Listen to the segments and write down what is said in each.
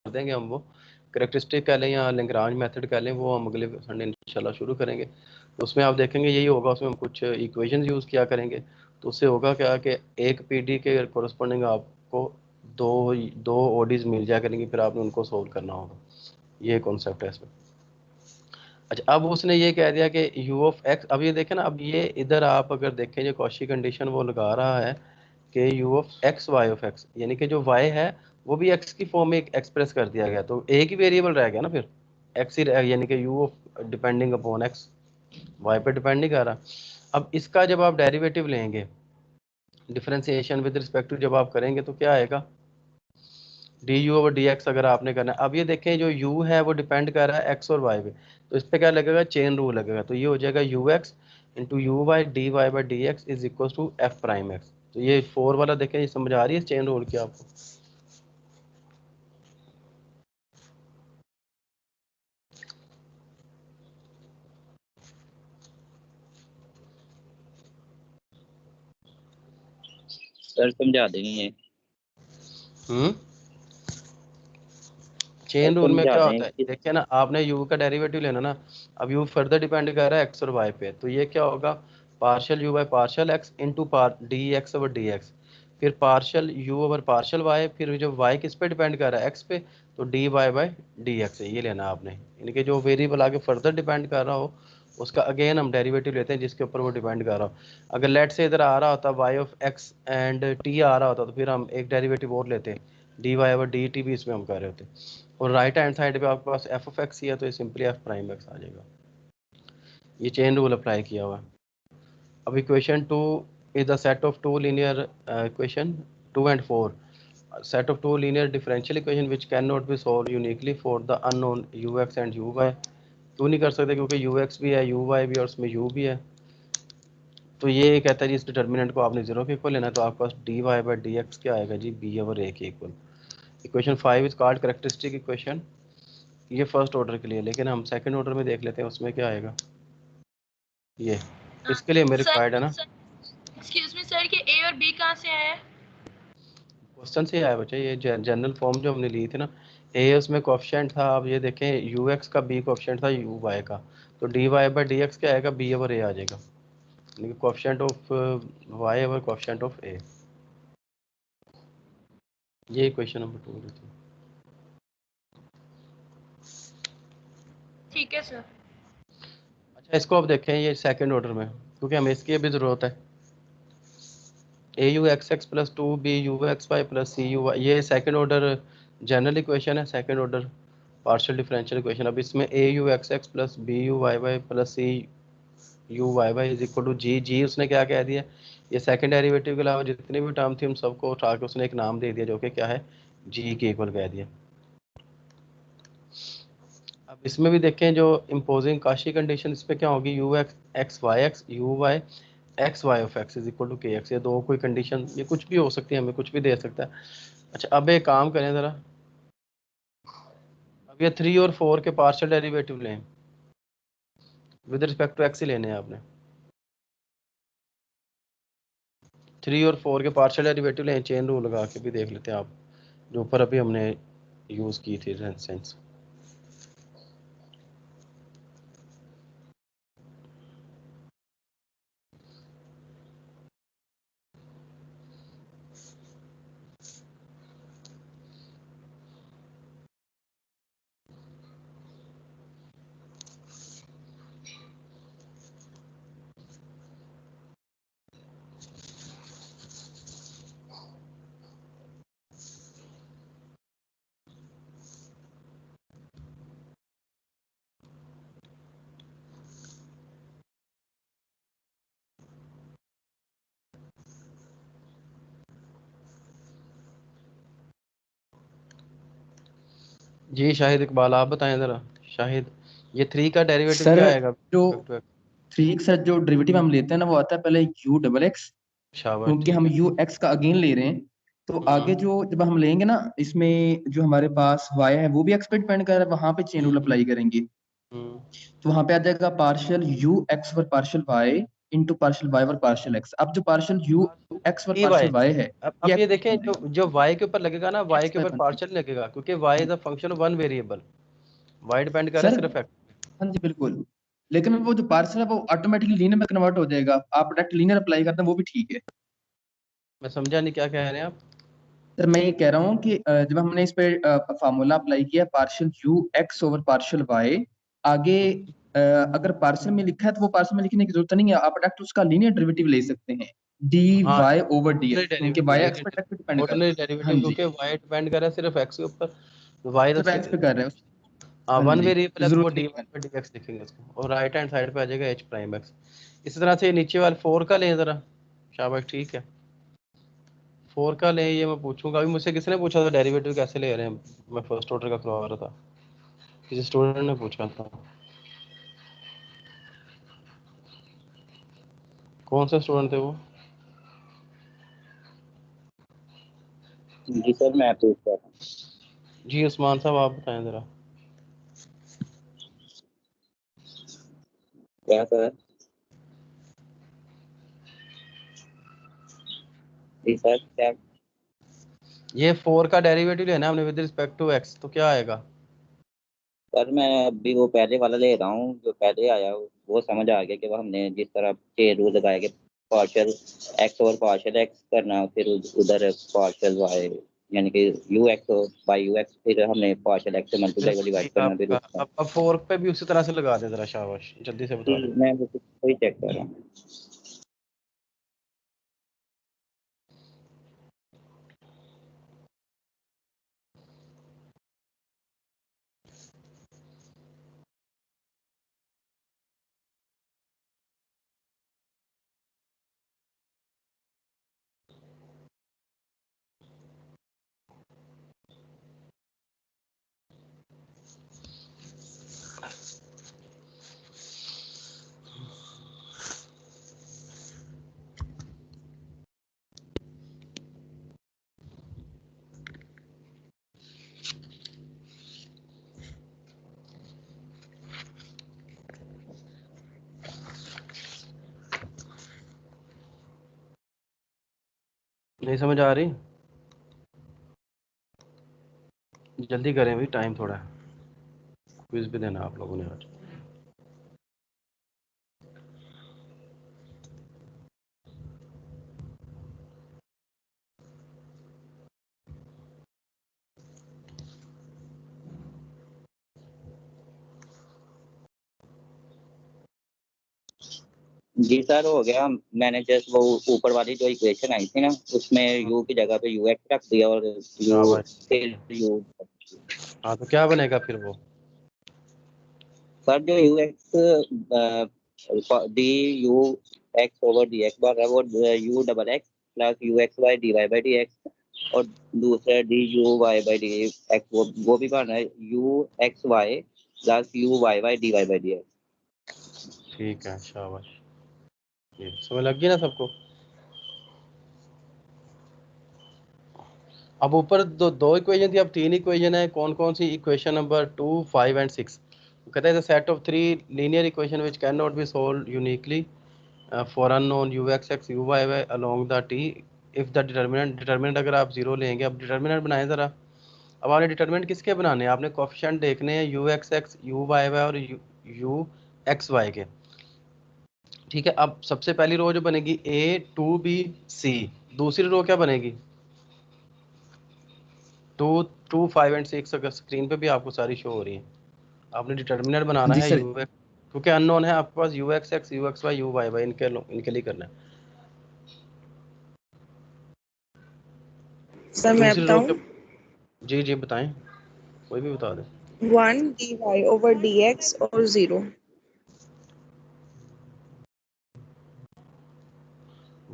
देंगे हम, वो करेक्टरिस्टिक कह लें या लेग्रांज मेथड कह लें, वो हम अगले संडे इंशाल्लाह शुरू करेंगे। तो उसमें आप देखेंगे यही होगा, उसमें हम कुछ इक्वेशन यूज़ किया करेंगे। तो उससे होगा क्या कि एक पीडी के कोरस्पॉन्डिंग आपको दो दो ओडीज मिल जाया करेंगी, फिर आपने उनको सोल्व करना होगा। ये कॉन्सेप्ट है इसमें। अच्छा, अब उसने ये कह दिया कि यू ऑफ एक्स, अब ये देखें ना, अब ये इधर आप अगर देखें जो कॉशी कंडीशन वो लगा रहा है कि u of x y of x, यानी कि जो वाई है वो भी एक्स की फॉर्म में एक्सप्रेस कर दिया गया, तो एक ही वेरिएबल रह गया ना फिर, एक्स ही रह, यानी कि u of depending upon x, y पे डिपेंड नहीं कर रहा। अब इसका जब आप डेरिवेटिव लेंगे, डिफरेंशिएशन विद रिस्पेक्ट टू जब आप करेंगे तो क्या आएगा, D you over D x अगर आपने करना है। अब ये देखें जो u है वो डिपेंड कर रहा है x और y पे, तो इस पर क्या लगेगा, चेन रूल लगेगा, तो ये हो जाएगा u x into u y D Y by D x is equal to f prime x. तो ये 4 वाला देखें, ये समझ आ रही है चेन रूल की आपको? सर समझा देंगे। चेन रूल में क्या होता है, देखिए ना, आपने u का डेरिवेटिव लेना ना, अब u फर्दर डिपेंड कर रहा है x और y पे, तो ये क्या होगा, partial u by partial x into D X over D X, फिर partial u over partial y, फिर जो y किस पे डिपेंड कर रहा है, x पे, तो D Y by D x है, ये लेना आपने। यानी कि जो वेरिएबल आगे फर्दर डिपेंड कर रहा हो उसका अगेन हम डेरिवेटिव लेते हैं जिसके ऊपर वो डिपेंड कर रहा हो। अगर लेट से इधर आ रहा होता y of x and t आ रहा होता तो फिर हम एक डेरिवेटिव और लेते हैं, d Y over d t भी इसमें हम कर रहे होते, और राइट हैंड साइड पे आपके पास एफ ऑफ एक्स ही है, तो ये सिंपली एफ प्राइम एक्स आ जाएगा। ये चेन रूल अप्लाई किया हुआ है। अब equation 2 is the set of two linear equation 2 and 4, set of two linear differential equation which cannot be solved uniquely for the unknown ux and uy। क्यों नहीं कर सकते, क्योंकि ux भी है, uy भी है और उसमें u भी है। तो ये कहता है जी इस डिटर्मिनेंट को आपने जीरो के इक्वल लेना है, तो आपके पास D Y by D X क्या आएगा जी, बी ओवर ए के equal. Equation 5 is called characteristic equation, ये फर्स्ट ऑर्डर के लिए, लेकिन हम सेकंड ऑर्डर में देख लेते हैं उसमें क्या आएगा। ये इसके लिए मेरे रिक्वायर्ड है ना, एक्सक्यूज मी सर, कि ए और बी कहाँ से आया है? क्वेश्चन से आया बच्चा, ये जनरल फॉर्म जो हमने ली थी ना, ए उसमें कोएफिशिएंट था, अब ये देखें यू एक्स का, बी कोएफिशिएंट था यू वाई का, तो D Y by D X क्या आएगा, बी ओवर ए आ जाएगा, यानी कि coefficient of Y over coefficient of A. ये क्वेश्चन नंबर 2 देते हैं। ठीक है सर। अच्छा, इसको अब देखें ये सेकंड ऑर्डर में, क्योंकि हमें इसकी भी ज़रूरत है। A U x X plus two B U x Y plus C U Y, ये सेकंड ऑर्डर जनरल इक्वेशन है, second order partial differential equation. अब इसमें A U x X plus B U Y Y plus C U Y Y is equal to G, जी उसने क्या कह दिया, ये सेकंड डेरिवेटिव के अलावा जितनी भी टर्म थी उन सबको उठा के उसने एक नाम दे दिया जो कि क्या है, जी के इक्वल कह दिया। अब इसमें भी देखें जो इम्पोजिंग काशी कंडीशन, इस पर क्या होगी, u x x y x u y x y of x is equal to k x, ये दो कोई कंडीशन, ये कुछ भी हो सकती है, हमें कुछ भी दे सकता है। अच्छा, अब एक काम करें ज़रा, अब ये 3 और 4 के पार्शियल डेरिवेटिव लें, विद रिस्पेक्ट टू एक्स ही लेने हैं आपने। 3 और 4 के पार्शियल डेरिवेटिव लें, चेन रूल लगा के भी देख लेते हैं आप, जो ऊपर अभी हमने यूज़ की थी सेंस। जी शाहिद इकबाल आप बताएं ज़रा, शाहिद ये 3 का डेरिवेटिव सर क्या आएगा? जो 3 का जो डेरिवेटिव हम लेते हैं ना, वो आता है पहले यू डबल एक्स, शाबाश, क्योंकि ठीक हम है। यू एक्स का अगेन ले रहे हैं, तो आगे जो जब हम लेंगे ना, इसमें जो हमारे पास वाई है वो भी एक्स पे डिपेंड कर रहा है, वहां पे चेन रूल अप्लाई करेंगे, तो वहां पे आ जाएगा पार्शियल यू एक्स पर partial y into partial y और पार्शियल x। अब जो पार्शियल u x और dy पार्शियल y है अब ये देखें जो y के ऊपर लगेगा ना, y के ऊपर पार्शियल लगेगा, क्योंकि y is a function of one variable, y depend कर रहा है सर सिर्फ x। हाँ जी बिल्कुल, लेकिन वो जो पार्शियल है वो ऑटोमेटिकली लीनियर में कन्वर्ट हो जाएगा, आप डायरेक्ट लीनियर अप्लाई करते हैं वो भी ठीक है। मैं समझा नहीं क्या कह रहे हैं आप। सर मैं ये कह रहा हूँ कि जब हमने इस पे फार्मूला अप्लाई किया partial u x over partial y, आगे अगर पार्शियल में लिखा है तो वो पार्शियल में लिखने की जरूरत नहीं है, आप डायरेक्ट उसका लीनियर डेरिवेटिव ले सकते हैं dy हाँ, ओवर dx, क्योंकि y x पे डायरेक्ट डिपेंड कर रहा ऑर्डिनरी है। हाँ डेरिवेटिव, जी, क्योंकि y डिपेंड कर रहा है सिर्फ x के ऊपर, y सिर्फ x पे कर रहे हैं। हाँ वन जी, वेरिएबल तो है तो वो जरूरत dy नहीं है। by dx लिखेंगे उसको, और राइट हैंड साइड पे आ जाएगा h प्राइम x। इसी तरह से नीचे वाले 4 का लें जरा, शाबाश ठीक है, 4 का लें, ये मैं पूछूंगा। अभी मुझसे किसने पूछा था डेरिवेटिव कैसे ले रहे हैं, मैं फर्स्ट ऑर्डर का करवा रहा था, किसी स्टूडेंट ने पूछा था। कौन सा स्टूडेंट थे वो? जी सर मैं पूछ रहा था। जी उस्मान साहब आप बताएं जरा। क्या सर? जी सर क्या? ये 4 का डेरिवेटिव लेना है हमने विद रिस्पेक्ट टू x, तो क्या आएगा? सर मैं अभी वो पहले वाला ले रहा हूँ, जो पहले आया वो समझ आ गया कि वो हमने जिस तरह के रूल लगाए कि पार्शियल एक्स और पार्शियल एक्स करना, फिर उधर पार्शियल वाई, यानी कि यू एक्स और बाई यू एक्स, फिर हमने पार्शियल एक्स से मल्टीप्लाई को बिल्कुल डिवाइड ठीक है करना, फिर आपका। उसका। अब 4 पे भी उसी तरह से लगा दें जरा, शाबाश जल्दी से बता दें। मैं वही चेक कर रहा हूँ। नहीं समझ आ रही? जल्दी करें भाई, टाइम थोड़ा है, क्विज भी देना आप लोगों ने आज। जी सर हो गया। मैंने जस्ट वो ऊपर वाली जो इक्वेशन आई थी ना, उसमें यू की जगह पे यू एक्स रख दिया और यू शाबाश। फिर यू। हाँ तो क्या बनेगा फिर वो? सर जो u x d u x over D x बन रहा है वो u double x plus u x y D Y by D x, और दूसरा d u y by D x वो भी बन रहा है u x Y plus u Y y D Y by D x. ठीक है शाबाश, ये समझ लग गई ना सबको? अब ऊपर दो इक्वेशन थी, अब 3 इक्वेशन है। कौन कौन सी? Equation number 2, 5 and 6। कहता है the set of 3 linear equation which can not be solved uniquely for unknown u x x u Y y along the t if the determinant अगर आप 0 लेंगे। अब डिटर्मिनेंट बनाएं जरा। अब आपने डिटर्मिनेंट किसके बनाने हैं? आपने कोफिशिएंट देखने हैं u x x u Y y और यू एक्स वाई के। ठीक है, अब सबसे पहली रो जो बनेगी A2B C, दूसरी रो क्या बनेगी? 2, 2, 5 एंड 6 अगर स्क्रीन पे भी आपको सारी शो हो रही है। आपने डिटर्मिनेंट बनाना जी है सर, यू एक्स, क्योंकि अननोन है आपके पास U x x you x Y U Y Y, इनके लिए करना है। सर मैं दूसरी रो बताऊं? के, जी जी बताएं, कोई भी बता दे। 1 dy over dx और 0।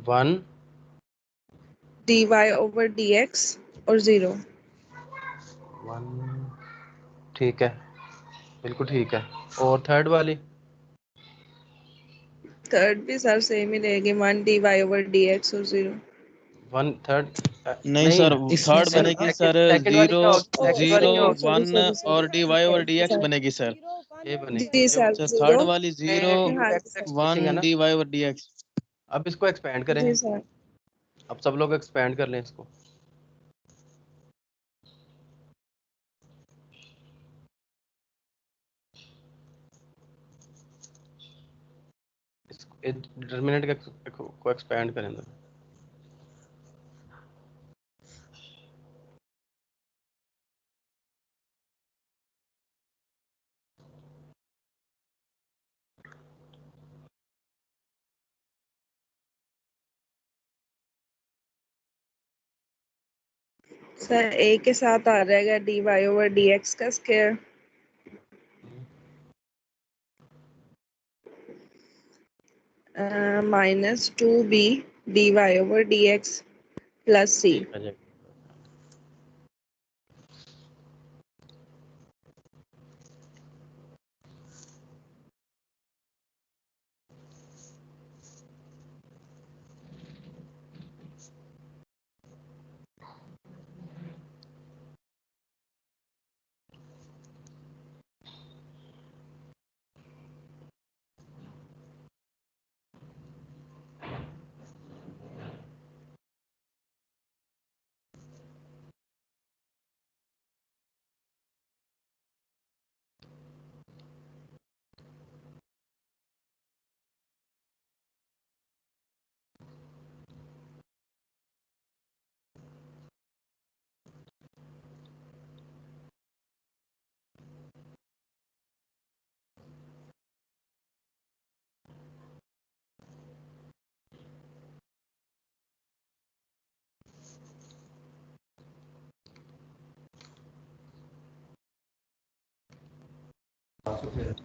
1 dy over dx और 0। 1 ठीक है, बिल्कुल ठीक है। और थर्ड वाली? थर्ड भी सर सेम ही रहेगी, 1 dy over dx और 0। 1 थर्ड नहीं नहीं, सर, इसमें थर्ड सर बनेगी सर सेकंड वाली 0 क्या होगी? सेकंड वाली 0 क्या होगी? 1 और dy और dx बनेगी सर। ये बनेगी जी सर अच्छा थर्ड वाली 0 हाँ 1 है ना। dy over dx। अब इसको एक्सपेंड करें, जी सर अब सब लोग एक्सपेंड कर लें इसको। डिटरमिनेंट को एक्सपेंड करें तो सर ए के साथ आ जाएगा dy over dx का square -2b dy over dx plus c। आ जाएगा।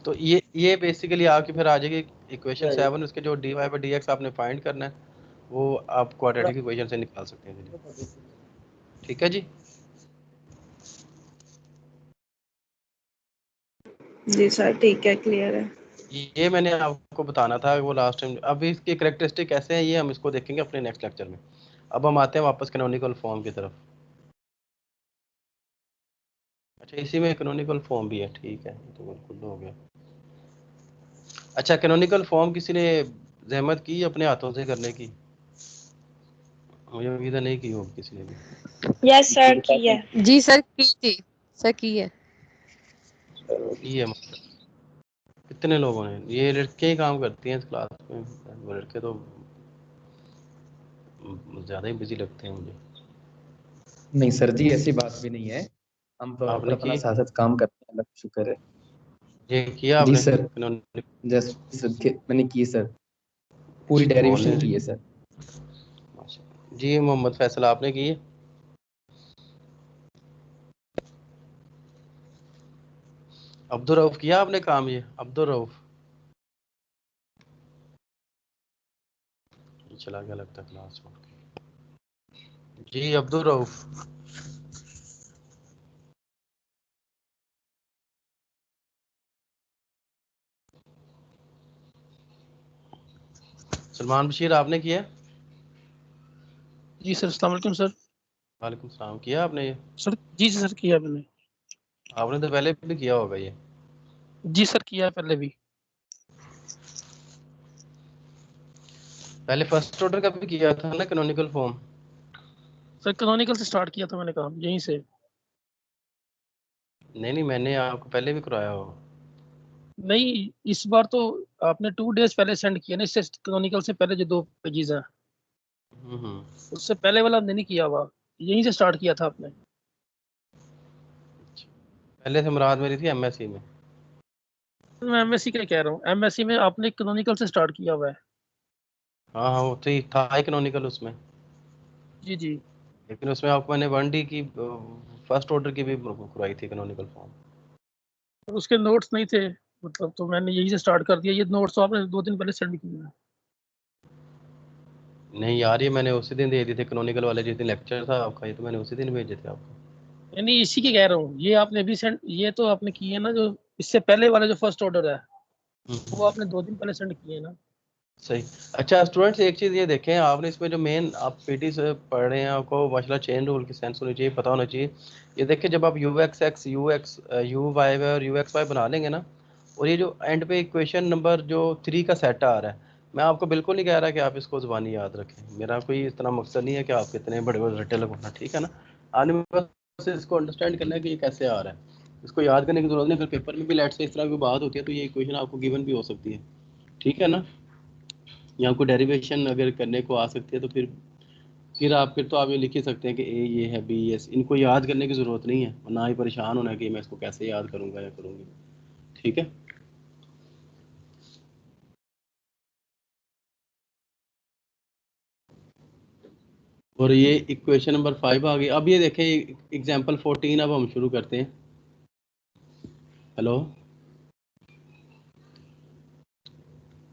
तो ये बेसिकली आपकी फिर आ जाएगी इक्वेशन 7, उसके जो dy by dx आपने फाइंड करना है वो आप क्वाड्रेटिक इक्वेशन से निकाल सकते हैं। ठीक है जी। जी सर ठीक है, क्लियर है। ये मैंने आपको बताना था वो लास्ट टाइम। अब इसकी कैरेक्टरिस्टिक कैसे हैं ये हम इसको देखेंगे अपने नेक्स्ट लेक्चर में। अब हम आते हैं वापस कैनोनिकल फॉर्म की तरफ। अच्छा इसी में कैनोनिकल फॉर्म भी है, ठीक है, तो बिल्कुल हो गया। अच्छा कैनोनिकल फॉर्म किसी ने जहमत की अपने हाथों से करने की? मुझे उम्मीद है नहीं की होगी किसी ने भी। यस सर की है। जी सर की थी, सर की है। की है मतलब कितने लोगों ने? ये लड़के ही काम करती हैं इस क्लास में, वो लड़के तो ज़्यादा ही बिजी लगते हैं मुझे। नहीं सर जी, ऐसी बात भी नहीं है, हम प्रॉपर आपने अपना की? साथ साथ काम करते हैं, अल्लाह का शुक्र है। ये किया जी आपने सर, कैनोनिकल? जस्ट सर मैंने की सर, पूरी डेरिवेशन की है सर। जी मोहम्मद फैसल आपने की है? अब्दुल रऊफ किया आपने काम? ये अब्दुल रऊफ चला गया लगता क्लास छोड़ के। जी अब्दुल रऊफ सलमान बशीर आपने किया? जी सर, अस्सलाम वालेकुम सर। वालेकुम सलाम। किया आपने ये? सर जी सर किया मैंने। आपने तो पहले भी किया होगा ये। जी सर किया है पहले भी। पहले फर्स्ट ऑर्डर का भी किया था ना कैनोनिकल फॉर्म? सर कैनोनिकल से स्टार्ट किया था मैंने काम यहीं से। नहीं मैंने आपको पहले भी कराया हो। नहीं, इस बार तो आपने 2 डेज पहले सेंड किया ना, इससे कैनोनिकल से पहले जो 2 पेजेस हैं उससे पहले वाला हमने नहीं किया हुआ, यहीं से स्टार्ट किया था आपने। पहले से मुराद मेरी थी एमएससी में। मैं एमएससी का कह रहा हूँ, एमएससी में आपने कैनोनिकल से स्टार्ट किया हुआ है। हाँ हाँ वो तो था कैनोनिकल उसमें, जी जी। लेकिन उसमें आपको मैंने 1D की फर्स्ट ऑर्डर की भी कराई थी कैनोनिकल फॉर्म। और उसके नोट्स नहीं थे, मतलब तो मैंने यहीं से स्टार्ट कर दिया। ये नोट्स तो आपने 2 दिन पहले सेंड किए हैं। नहीं यार ये मैंने उसी दिन दे दिए थे कैनोनिकल वाले, जिस दिन लेक्चर था आपका, ये तो मैंने उसी दिन भेजे थे आपको। नहीं इसी की कह रहा हूँ, ये आपने अभी सेंड, ये तो आपने किए ना जो इससे पहले वाला जो फर्स्ट ऑर्डर है वो आपने 2 दिन पहले सेंड किए ना। सही। अच्छा स्टूडेंट्स एक चीज़ ये देखें, आपने इसमें जो मेन आप पीटी से पढ़ रहे हैं, आपको माशाल्लाह चेन रूल की सेंस होनी चाहिए, पता होना चाहिए। ये देखें जब आप u x x you x u y और यू एक्स वाई बना लेंगे ना, और ये जो एंड पे इक्वेशन नंबर जो 3 का सेट आ रहा है, मैं आपको बिल्कुल नहीं कह रहा कि आप इसको ज़बानी याद रखें, मेरा कोई इतना मकसद नहीं है कि आप इतने बड़े बड़े रट्टे लगवाना, ठीक है ना। आपने बस इसको अंडरस्टैंड करना है कि ये कैसे आ रहा है, इसको याद करने की जरूरत नहीं। अगर पेपर में भी लेट से इस तरह की बात होती है तो ये इक्वेशन आपको गिवन भी हो सकती है, ठीक है ना। या आपको डेरिवेशन अगर करने को आ सकती है तो फिर आप ये लिख ही सकते हैं कि ए ये है, बी एस। इनको याद करने की ज़रूरत नहीं है, ना ही परेशान होना है कि मैं इसको कैसे याद करूँगा या करूँगी, ठीक है। और ये इक्वेशन नंबर 5 आ गई। अब ये देखें एग्जांपल 14, अब हम शुरू करते हैं। हेलो,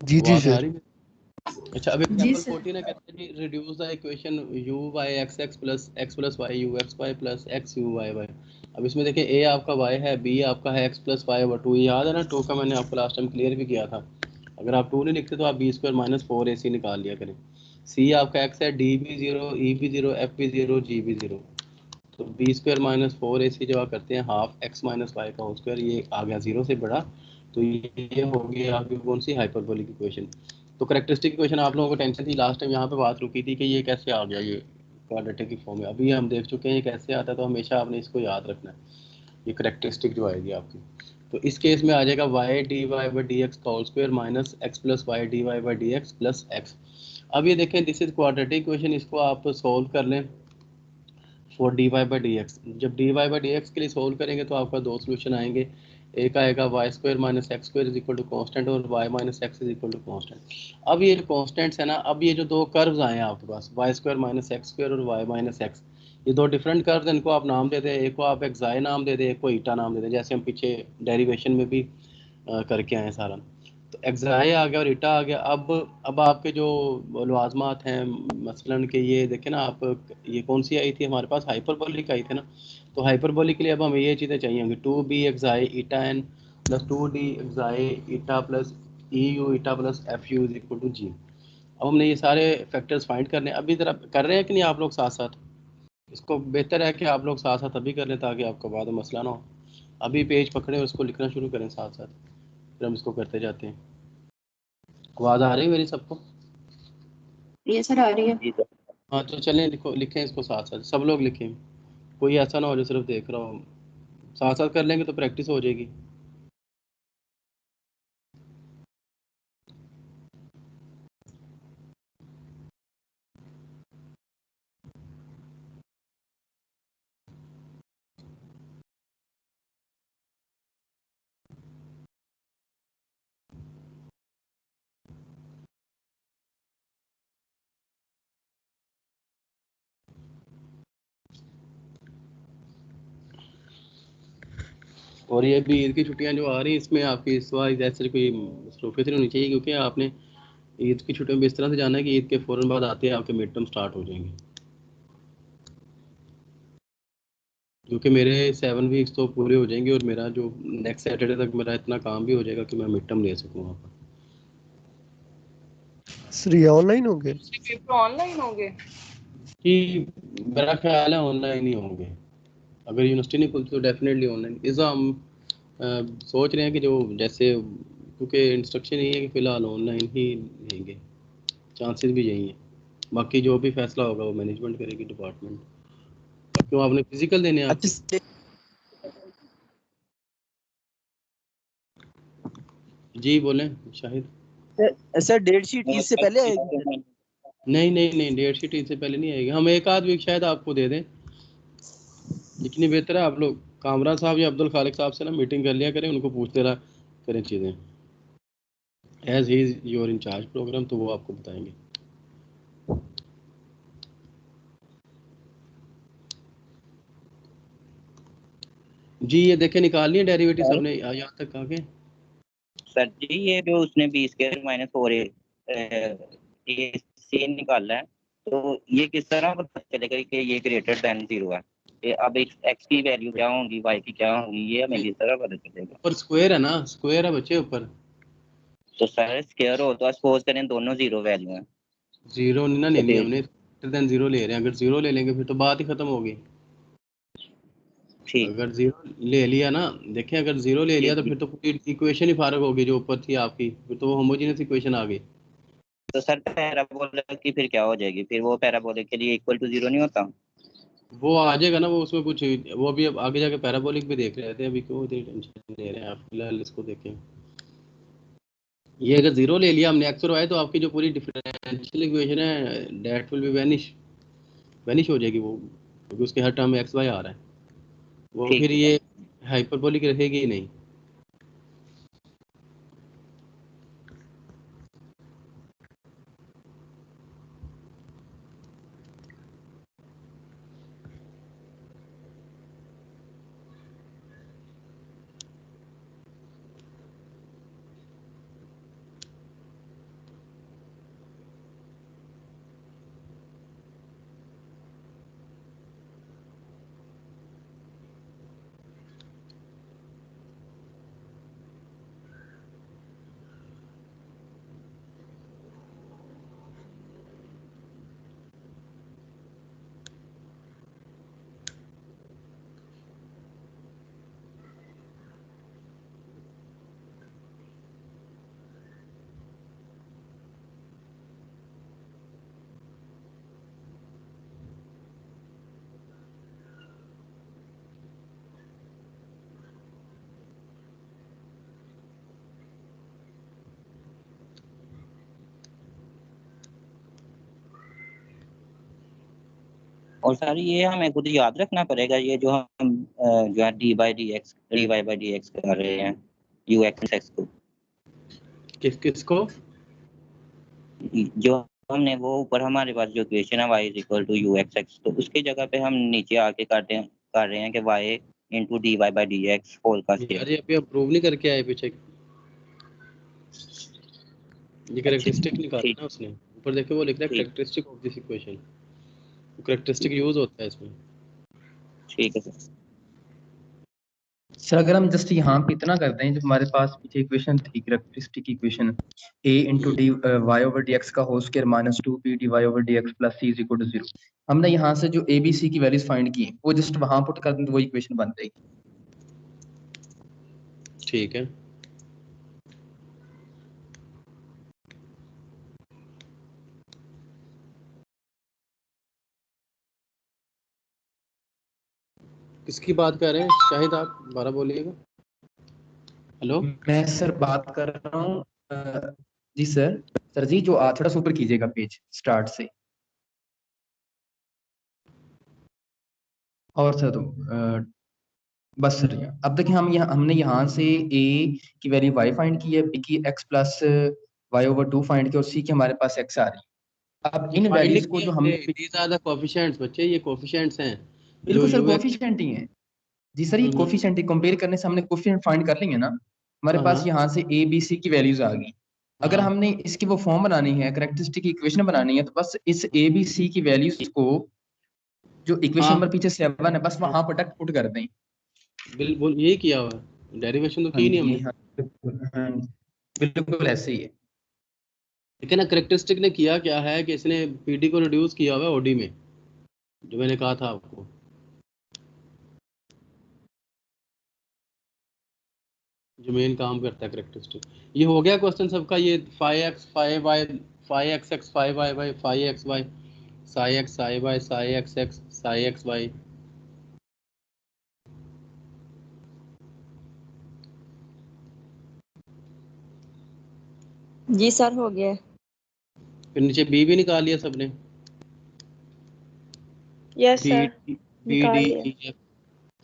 जी जी आवाज आ सर। रही है? अच्छा, अब जी एग्जांपल सर। 14 है, कहते हैं जी reduce the equation u y x x plus x plus y u x y plus x u y y। अब इसमें देखें a आपका y है, b आपका है x प्लस y ओवर 2। याद है ना, 2 का मैंने आपको लास्ट टाइम क्लियर भी किया था। अगर आप 2 नहीं लिखते तो आप b स्क्वायर माइनस 4ac निकाल लिया करें। c आपका x है, d भी 0, e भी 0, f भी 0, g भी 0। तो बी स्क्वायर माइनस 4ac जब आप करते हैं हाफ एक्स माइनस वाई का होल स्क्वायर, ये आ गया 0 से बड़ा, तो ये हो गई आपकी कौन सी हाइपरबोलिक इक्वेशन। तो करेक्टरिस्टिक इक्वेशन आप लोगों को टेंशन थी, लास्ट टाइम यहाँ पे बात रुकी थी कि ये कैसे आ गया, ये क्वाड्रेटिक की फॉर्म में। अभी हम देख चुके हैं ये कैसे आता है, तो हमेशा आपने इसको याद रखना है, ये करेक्टरिस्टिक जो आएगी आपकी। तो इस केस में आ जाएगा Y D Y by D X का whole square minus X plus Y D Y by D X plus X. अब ये देखें, दिस इज क्वाड्रेटिक इक्वेशन, इसको आप सोल्व कर लें for D Y by D X. जब D Y by D X के लिए सोल्व करेंगे तो आपका 2 सोल्यूशन आएंगे। एक आएगा Y square minus X square is equal to constant, और Y minus X is equal to constant. अब ये जो कॉन्स्टेंट्स है ना, अब ये जो 2 कर्व्स आए हैं आपके पास, Y square minus X square और वाई माइनस एक्स, ये 2 डिफरेंट कर्व्स, इनको आप नाम देते हैं। एक को आप एक्साई नाम दे दें, एक को ईटा नाम दे दें, जैसे हम पीछे डेरिवेशन में भी करके आए सारा। तो एक्साई आ गया और ईटा आ गया। अब आपके जो लवाजमात हैं मसलन के, ये देखें ना आप, ये कौन सी आई थी हमारे पास, हाइपरबोलिक आई थी ना। तो हाइपरबोलिक के लिए अब हमें ये चीज़ें चाहिए होंगी, 2b xi eta N plus 2d xi eta plus E U eta plus F U is equal to G. अब हमने ये सारे फैक्टर्स फाइंड करने, अभी ज़रा कर रहे हैं कि नहीं आप लोग साथ साथ? इसको बेहतर है कि आप लोग साथ साथ अभी कर लें ताकि आपको बाद में मसला ना हो। अभी पेज पकड़ें और उसको लिखना शुरू करें साथ साथ, फिर हम इसको करते जाते हैं। आवाज़ आ रही है मेरी सबको? ये सर आ रही है। जी सर। हाँ तो चलें, लिखो, लिखें इसको साथ साथ, सब लोग लिखें, कोई ऐसा ना हो जो सिर्फ देख रहा हो। साथ साथ कर लेंगे तो प्रैक्टिस हो जाएगी। और ये भी ईद की छुट्टियां जो आ रही हैं, इसमें आपकी इस बार ऐसे कोई मसरूफियत नहीं होनी चाहिए, क्योंकि आपने ईद की छुट्टियों में इस तरह से जाना है कि ईद के फ़ौरन बाद आते हैं आपके मिड टर्म स्टार्ट हो जाएंगे। क्योंकि मेरे 7 वीक्स तो पूरे हो जाएंगे और मेरा जो नेक्स्ट सैटरडे तक मेरा इतना काम भी हो जाएगा कि मैं मिड टर्म ले सकूँ वहाँ पर। सर ये ऑनलाइन होंगे? पेपर ऑनलाइन होंगे? कि मेरा ख्याल है ऑनलाइन ही होंगे, अगर यूनिवर्सिटी नहीं खुलती तो डेफिनेटली ऑनलाइन। इस हम सोच रहे हैं कि जो जैसे, क्योंकि इंस्ट्रक्शन यही है कि फ़िलहाल ऑनलाइन ही लेंगे, चांसेस भी यही हैं। बाकी जो भी फैसला होगा वो मैनेजमेंट करेगी, डिपार्टमेंट। क्यों आपने फिजिकल देने हैं आपके? अच्छा जी बोलें Shahid. Sir date sheet Eid से पहले आएगी सर? नहीं नहीं नहीं, डेट शीट इससे पहले नहीं आएगी। हम एक आध वीक शायद आपको दे दें, लेकिन ये बेहतर है आप लोग कामरान साहब या अब्दुल खालिक साहब से ना मीटिंग कर लिया करें, उनको पूछते रहा करें चीज़ें, as he is your incharge programme, तो वो आपको बताएंगे। जी ये देखें, निकाल लिए डेरिवेटिव सबने यहाँ तक आगे। सर जी ये जो उसने बी स्क्वायर माइनस 4ac निकाला है, तो ये किस तरह पता चलेगा कि ये ग्रेटर देन 0 है? ये अब एक्स की वैल्यू क्या होगी, वाई की क्या होगी, ये हमें किस तरह पता चलेगा? ऊपर स्क्वायर है ना, स्क्वायर है बच्चे ऊपर। तो सर स्क्वायर हो तो सपोज करें दोनों 0 वैल्यू हैं, जीरो नहीं ना तो लेनी फिर हमने, ग्रेटर देन 0 ले रहे हैं। अगर 0 ले लेंगे फिर तो बात ही खत्म होगी। ठीक। अगर जीरो ले लिया ना, देखें अगर जीरो ले लिया तो फिर तो पूरी इक्वेशन ही फारग होगी जो ऊपर थी आपकी, फिर तो वो होमोजेनियस इक्वेशन आ गई। तो सर पैराबोलिक की फिर क्या हो जाएगी, फिर वो पैराबोलिक के लिए इक्वल टू जीरो नहीं होता? वो आ जाएगा ना, वो उसमें कुछ, वो अभी अब आगे जाके पैराबोलिक भी देख रहे थे, अभी क्यों इतनी टेंशन ले रहे हैं आप, फिलहाल इसको देखें। ये अगर जीरो ले लिया हमने एक्स और वाई, तो आपकी जो पूरी डिफरेंशियल इक्वेशन है दैट विल बी वैनिश हो जाएगी वो, क्योंकि उसके हर टर्म में एक्स वाई आ रहा है, वो ठीक फिर है ये हाइपरबोलिक रहेगी ही नहीं। और सर ये हमें खुद याद रखना पड़ेगा, ये जो हम जो है डी वाई डी एक्स कर रहे हैं यू एक्स को, किसको? जो हमने वो ऊपर हमारे पास जो इक्वेशन है y is equal to u x, तो उसकी जगह पे हम नीचे आके कर रहे हैं कि y into D Y by D x whole का स्क्वायर। यार ये अभी अप्रूव नहीं करके आए पीछे, ये कैरेक्टरिस्टिक निकाला ना उसने, ऊपर देखो वो लिख रहा है characteristic of this equation, characteristic use होता है इसमें। ठीक है सर। सर अगर हम जस्ट यहाँ पे इतना कर दें, जब हमारे पास पीछे इक्वेशन थी characteristic equation a into D Y over D X का whole square minus 2b D Y over D X plus c is equal to 0, हमने यहाँ से जो a b c की वैल्यूज फाइंड की वो जस्ट वहां पुट कर दें तो वो इक्वेशन बन जाएगी। ठीक है, किसकी बात कर रहे हैं शाहिद, आप दोबारा बोलिएगा। हेलो, मैं सर बात कर रहा हूँ जी सर जी जो थोड़ा सा ऊपर कीजिएगा पेज स्टार्ट से, और सर तो बस सर अब देखिए हमने यहाँ से a की वैल्यू y फाइंड की है, b की x plus y over 2 find की, और c की हमारे पास x आ रही है। अब इन वैल्यूज को जो हमने दीज आर द कोएफिशिएंट्स बच्चे, ये कोएफिशिएंट्स हैं बिल्कुल सर कोएफिशिएंट ही हैं जी सर, ये कोएफिशिएंट ही कंपेयर करने से हमने कोएफिशिएंट फाइंड कर लेंगे ना, हमारे पास यहाँ से a b c की वैल्यूज आ गई। अगर हमने इसकी वो फॉर्म बनानी है, कैरेक्टरिस्टिक इक्वेशन बनानी है, तो बस इस a b c की वैल्यूज को जो इक्वेशन नंबर पीछे 7 है बस वहां प्रोडक्ट पुट कर दें। बिल्कुल यही किया हुआ है, डेरिवेशन तो की नहीं हमने। बिल्कुल ऐसे ही है। लेकिन कैरेक्टरिस्टिक ने किया क्या है कि इसने पीडी को रिड्यूस किया हुआ है ओडी में, जो मैंने कहा था आपको। जो मेन काम करता है कैरेक्टरिस्टिक। ये हो गया क्वेश्चन सबका, ये 5x 5y 5xx 5y 5xy psi x psi y psi xx psi xy। जी सर हो गया। फिर नीचे बी भी निकाल लिया सबने, यस बी सर बी निकाल डी लिया। ई एफ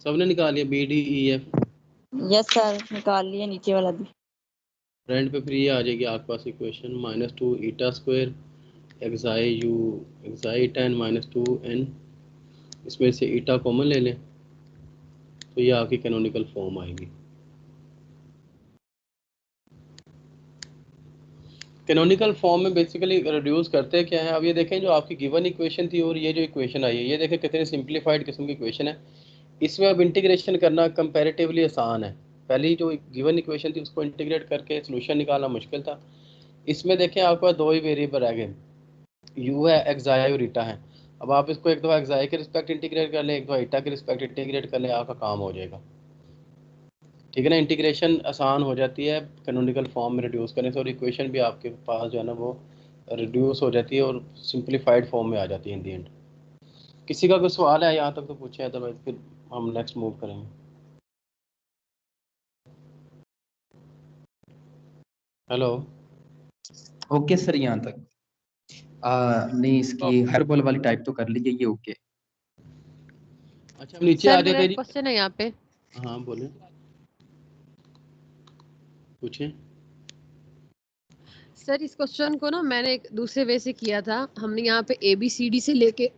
सबने निकाल लिया, B D E F. Yes sir निकाल लिया नीचे वाला भी। फ्रंट पे फिर ये आ जाएगी आपके पास equation -2 eta square एक्साई you एक्साई eta N -2 N, इसमें से ईटा कॉमन ले लें तो ये आपकी कैनोनिकल फॉर्म आएगी। कैनोनिकल फॉर्म में बेसिकली रिड्यूस करते क्या है, अब ये देखें जो आपकी गिवन इक्वेशन थी और ये जो इक्वेशन आई है, ये देखें कितनी सिंप्लीफाइड किस्म की इक्वेशन है। इसमें अब इंटीग्रेशन करना कंपैरेटिवली आसान है, पहली जो गिवन इक्वेशन थी उसको इंटीग्रेट करके सोल्यूशन निकालना मुश्किल था। इसमें देखें आपके पास दो ही वेरिएबल रह गए, यू है एक्साई और ईटा है। अब आप इसको एक दफ़ा एक्साई के रिस्पेक्ट इंटीग्रेट कर लें, एक दफ़ा ईटा के रिस्पेक्ट इंटीग्रेट कर लें, आपका काम हो जाएगा। ठीक है ना, इंटीग्रेशन आसान हो जाती है कैनोनिकल फॉर्म में रिड्यूस करने से, और इक्वेशन भी आपके पास जो है ना वो रिड्यूस हो जाती है और सिंप्लीफाइड फॉर्म में आ जाती है इन दी एंड। किसी का कोई सवाल है यहाँ तक तो पूछें, अदरवाइज फिर हम नेक्स्ट मूव करेंगे। हेलो, ओके सर यहाँ तक नहीं, इसकी हाइपरबोला वाली टाइप तो कर लीजिए, ये ओके। अच्छा हम नीचे आ सर जाते मेरा हैं एक जी। क्वेश्चन है यहाँ पे। हाँ बोले, पूछें। सर इस क्वेश्चन को ना मैंने एक दूसरे वे से किया था। हमने यहाँ पे ABCD से लेके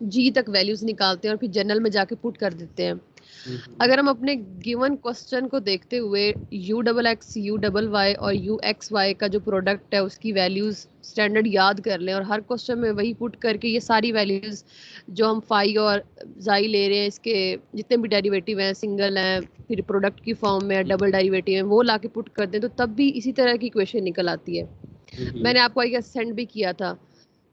G तक वैल्यूज निकालते हैं और फिर जनरल में जाके पुट कर देते हैं। अगर हम अपने गिवन क्वेश्चन को देखते हुए U XX UY और UXY का जो प्रोडक्ट है उसकी वैल्यूज स्टैंडर्ड याद कर लें और हर क्वेश्चन में वही पुट करके ये सारी वैल्यूज जो हम फाई और जाई ले रहे हैं, इसके जितने भी डेरिवेटिव हैं, सिंगल हैं, फिर प्रोडक्ट की फॉर्म में डबल डेरिवेटिव है, वो लाके पुट कर दें तो तब भी इसी तरह की इक्वेशन निकल आती है। मैंने आपको आई गेस सेंड भी किया था,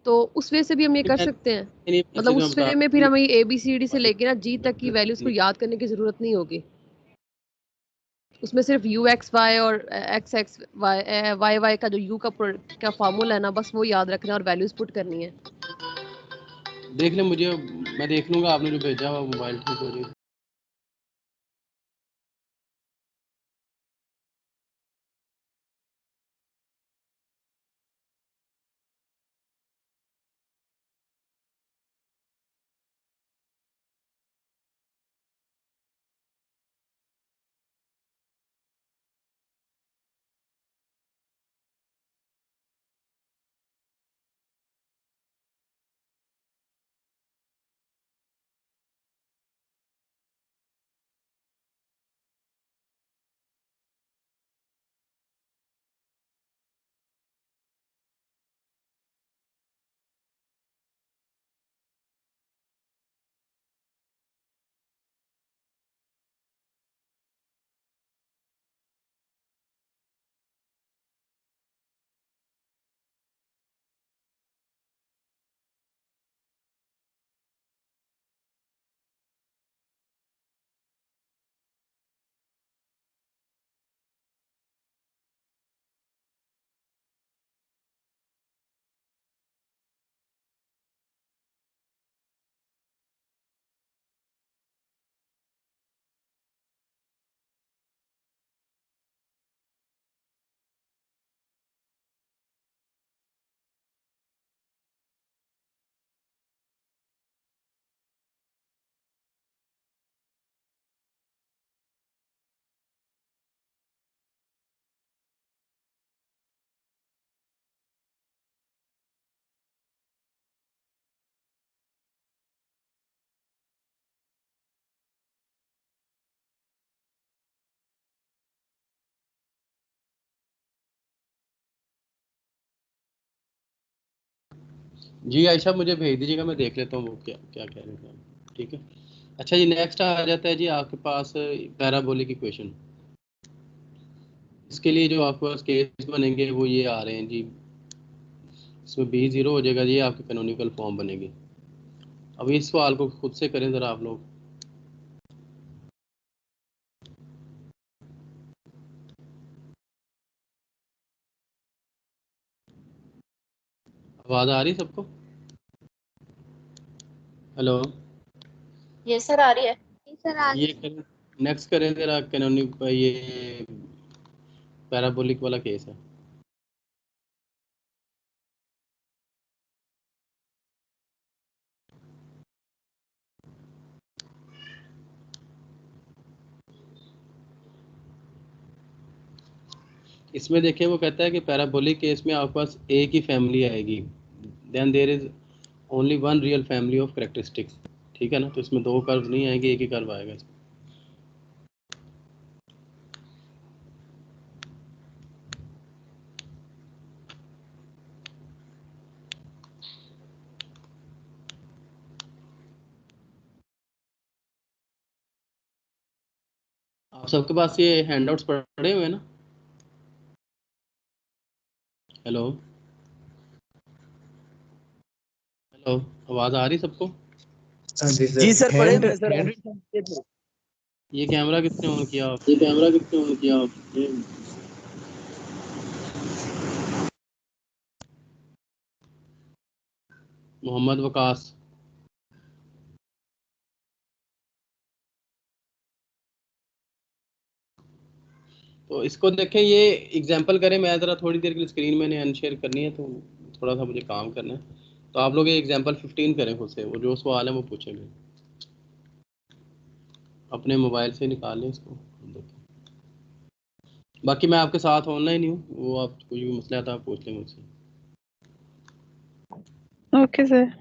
तो उस वे से भी हम ये कर सकते हैं। मतलब उस वे में फिर हमें ABCD से लेके ना G तक की वैल्यूज को याद करने की जरूरत नहीं होगी। उसमें सिर्फ UXY और XXY का जो U का फार्मूला है ना, बस वो याद रखना और वैल्यूज पुट करनी है। देख लें, मुझे मैं देख लूँगा, आपने जो भेजा हुआ मोबाइल ठीक हो जाएगा। जी आयशा, मुझे भेज दीजिएगा, मैं देख लेता हूँ वो क्या क्या कह रहे हैं। ठीक है। अच्छा जी, नेक्स्ट आ जाता है जी आपके पास पैराबोलिक इक्वेशन। इसके लिए जो आपके पास केस बनेंगे वो ये आ रहे हैं जी। इसमें B0 हो जाएगा जी, आपकी कैनोनिकल फॉर्म बनेगी। अब इस सवाल को खुद से करें ज़रा आप लोग। आवाज़ आ रही सबको? हेलो, यस सर आ रही है। ये नेक्स्ट करें ज़रा कैनोनिक, ये पैराबोलिक वाला केस है। इसमें देखिए वो कहता है कि पैराबोलिक केस में आपके पास एक ही फैमिली आएगी, then there is only one real family of characteristics. ठीक है ना, तो इसमें दो कर्व नहीं आएंगे, एक ही कर्व आएगा इसमें। आप सबके पास ये हैंडआउट्स पड़े हुए हैं ना? हेलो हेलो तो आवाज आ रही सबको? हाँ जी जी सर पढ़े हैंड हुए हैं सर हैंड ऑलरेडी सेंड किए थे। ये कैमरा किसने ऑन किया? ये कैमरा किसने ऑन किया? मोहम्मद वकास। तो इसको देखें, ये एग्जांपल करें। मैं ज़रा थोड़ी देर के लिए स्क्रीन मैंने अनशेयर करनी है, तो थोड़ा सा मुझे काम करना है। तो आप लोग ये एग्जांपल 15 करें खुद से, वो जो सवाल है वो पूछेंगे। अपने मोबाइल से निकाल लें इसको, देखें। बाकी मैं आपके साथ ऑनलाइन ही हूँ, वो आप कोई भी मसला था आप पूछ लें मुझसे। Okay sir.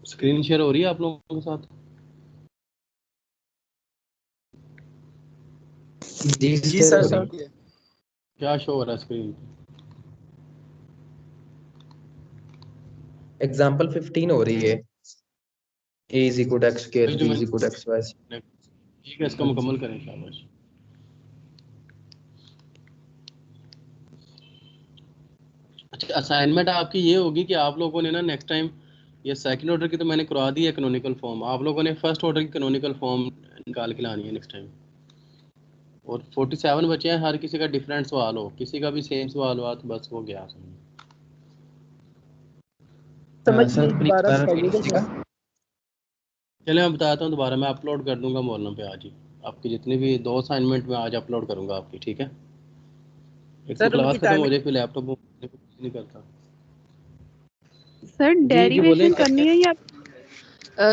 स्क्रीन शेयर हो रही है आप लोगों के साथ? जी सर सर क्या शो हो रहा है स्क्रीन पे? एग्जांपल 15 हो रही है। a is equal to x square, जो b is मैंने equal to x y। ठीक है, इसका मुकम्मल करें शाबाश। अच्छा, असाइनमेंट आपकी ये होगी कि आप लोगों ने ना नेक्स्ट टाइम, ये सेकंड ऑर्डर की तो मैंने करवा दी है कैनोनिकल फॉर्म, आप लोगों ने फर्स्ट ऑर्डर की कैनोनिकल फॉर्म निकाल के लानी है नेक्स्ट टाइम। और 47 बचे हैं, हर किसी का डिफरेंट सवाल हो, किसी का भी सेम सवाल हुआ तो बस वो गया समझ। समझ सर नहीं, दोबारा बताइएगा सर। चलिए मैं बताता हूँ दोबारा, मैं अपलोड कर दूंगा मॉर्निंग पे आज ही, आपकी जितनी भी 2 असाइनमेंट में आज अपलोड करूंगा आपकी, ठीक है? एक तो सर क्लास उनकी खत्म हो टाइमिंग जाए फिर लैपटॉप नहीं करता। सर जी बोले डेरिवेशन करनी है या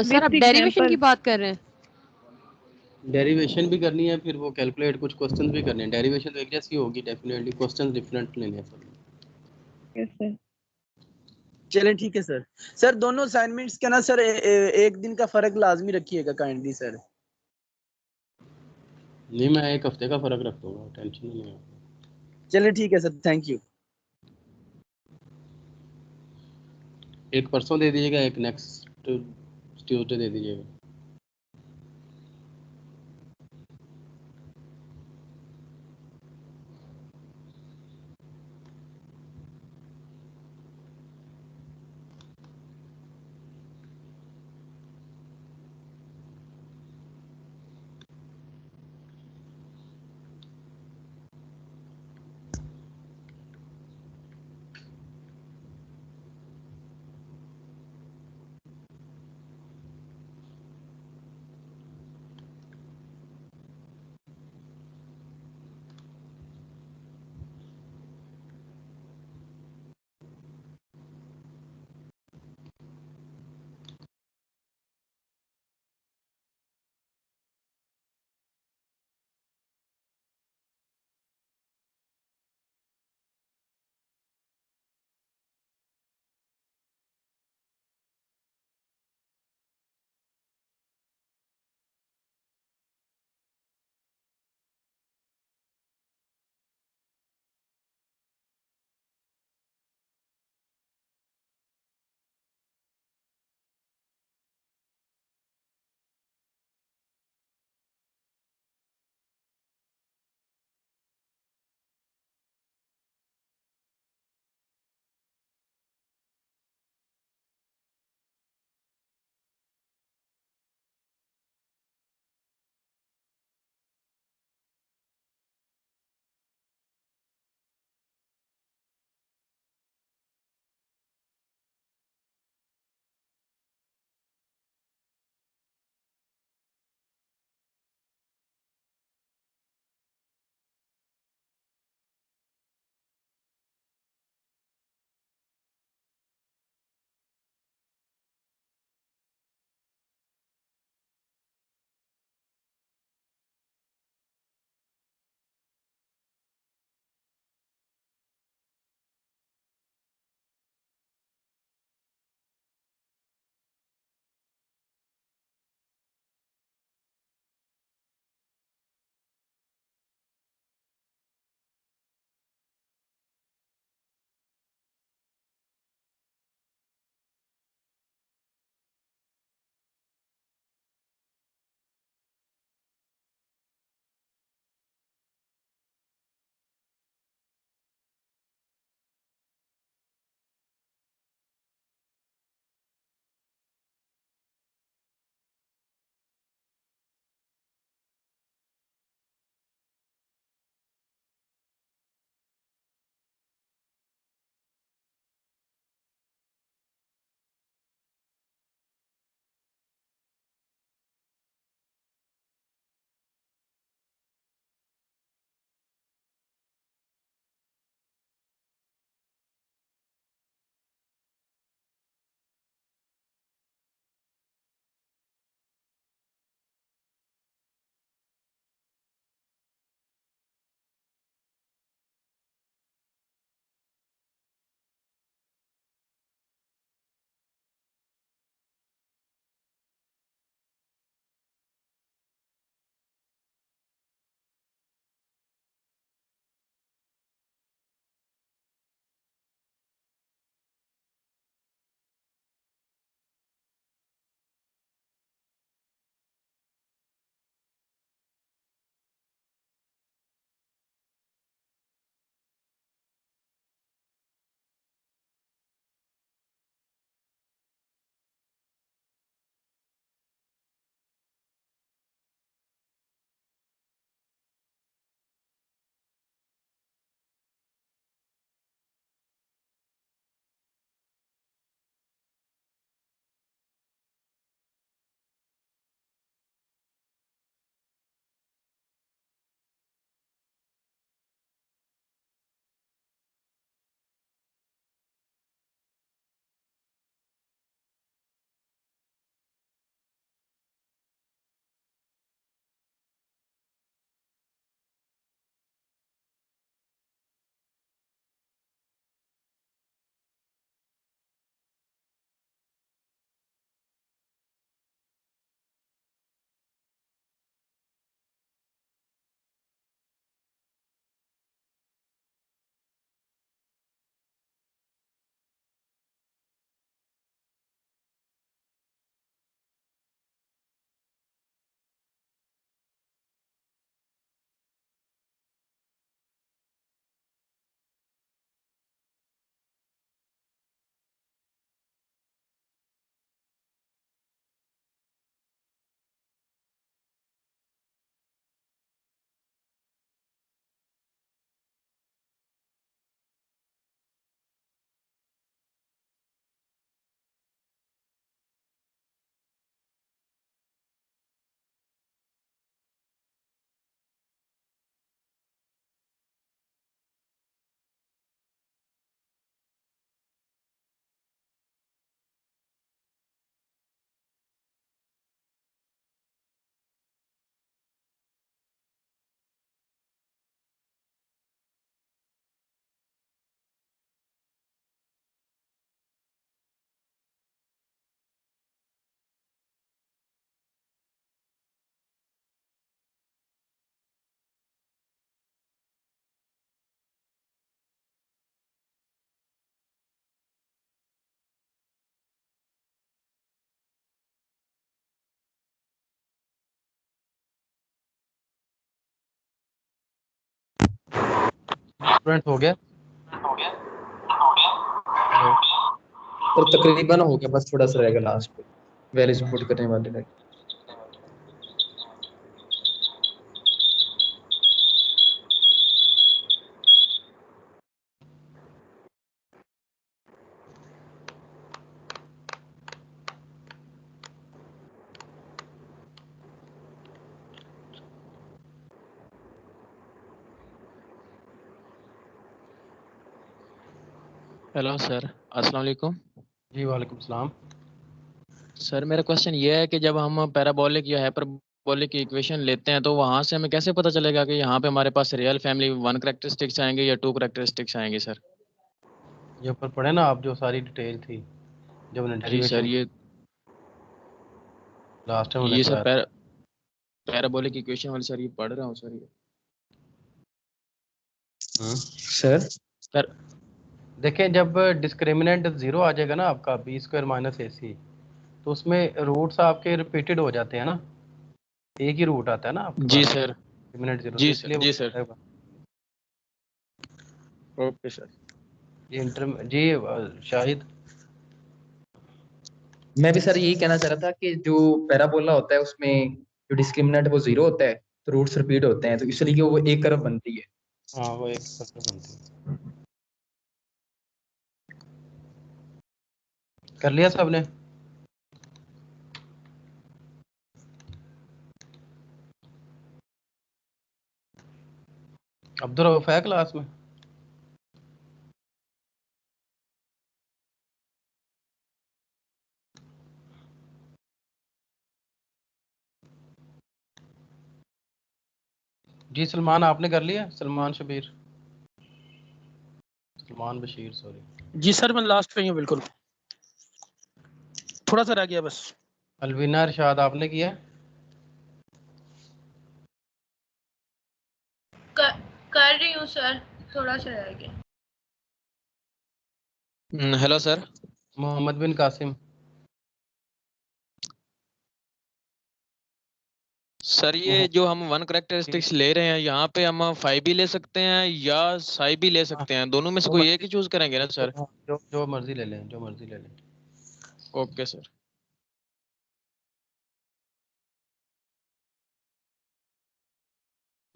सर आप विथ डेरिवेशन की एग्जांपल? बात कर रहे हैं? डेरिवेशन भी करनी है, फिर वो कैलकुलेट कुछ क्वेश्चंस भी करने हैं। डेरिवेशन तो एक जैसी होगी डेफिनेटली, क्वेश्चंस डिफरेंट लेने हैं सब। Yes sir. चलें ठीक है सर। सर दोनों असाइनमेंट्स का ना सर एक दिन का फर्क लाजमी रखिएगा काइंडली सर। नहीं, मैं एक हफ्ते का फर्क रख दूंगा, टेंशन नहीं है। चलें ठीक है सर, थैंक यू। एक परसों दे दीजिएगा, एक नेक्स्ट ट्यूसडे दे दीजिएगा। स्टूडेंट हो गया? हेलो, और तकरीबन हो गया, बस थोड़ा सा रहेगा लास्ट पे वैल्यूज पुट करने वाले रह गए। हेलो सर, अस्सलाम वालेकुम। जी वालेकुम सलाम। सर मेरा क्वेश्चन ये है कि जब हम पैराबोलिक या हाइपरबोलिक इक्वेशन लेते हैं तो वहाँ से हमें कैसे पता चलेगा कि यहाँ पे हमारे पास रियल फैमिली 1 करेक्टरिस्टिक्स आएंगे या 2 करेक्टरिस्टिक्स आएंगे सर? ये ऊपर पढ़े ना आप, जो सारी डिटेल थी जब हमने जी सर, डेरिवेटिव लास्ट टाइम हमने ये सर कराया। पैराबोलिक इक्वेशन वाली सर ये पढ़ रहा हूँ सर ये। सर सर देखें, जब डिस्क्रिमिनेंट 0 आ जाएगा ना आपका b² - ac, तो उसमें रूट्स आपके रिपीटेड हो जाते हैं ना, एक ही रूट आता है ना आपके जी पास सर, डिस्क्रिमिनेंट 0, तो जी इसलिए सर, वो जी सर, आएगा। Okay sir. ये जी शाहिद। मैं भी सर यही कहना चाह रहा था कि जो पैराबोला होता है उसमें जो डिस्क्रिमिनेंट वो 0 होता है, तो रूट्स रिपीट होते हैं, तो इसलिए वो एक कर्व बनती है। हाँ, वो एक सर्कल बनती है। कर लिया सबने? अब्दुल रऊफ है क्लास में? जी सलमान, आपने कर लिया? सलमान शबीर, सलमान बशीर सॉरी। जी सर मैं लास्ट पे ही हूँ बिल्कुल, थोड़ा सा रह गया बस। अलविना इरशाद, आपने किया? कर रही हूँ सर, थोड़ा सा रह गया। Hello sir. Mohammed bin Qasim. Sir ये जो हम 1 करेक्टरिस्टिक्स ले रहे हैं यहाँ पे हम 5 भी ले सकते हैं या साई भी ले हाँ, सकते हैं, दोनों में से जो कोई एक मर्जी, ही चूज करेंगे ना सर? जो मर्जी ले लें, जो मर्जी ले लें। Okay sir.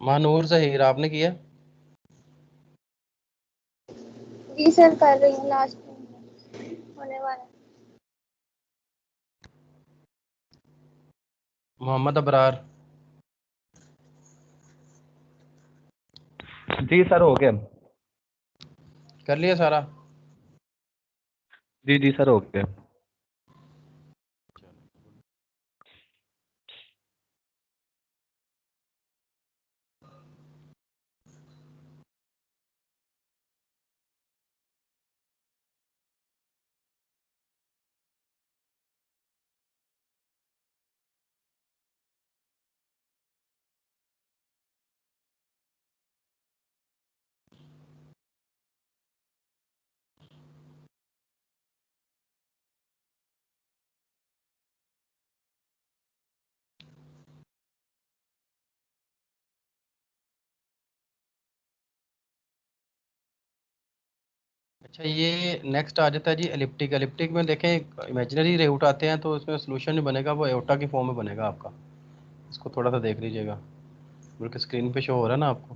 मानूर जहीर, आपने किया? जी सर कर रही हूँ, लास्ट होने वाला है। मोहम्मद अबरार। जी सर हो गया। कर लिया सारा? जी जी सर हो गया। अच्छा, ये नेक्स्ट आ जाता है जी एलिप्टिक। एलिप्टिक में देखें इमेजिनरी रूट आते हैं, तो इसमें सोल्यूशन नहीं बनेगा, वो एओर्टा की फॉर्म में बनेगा आपका। इसको थोड़ा सा देख लीजिएगा, बल्कि स्क्रीन पे शो हो रहा है ना आपको।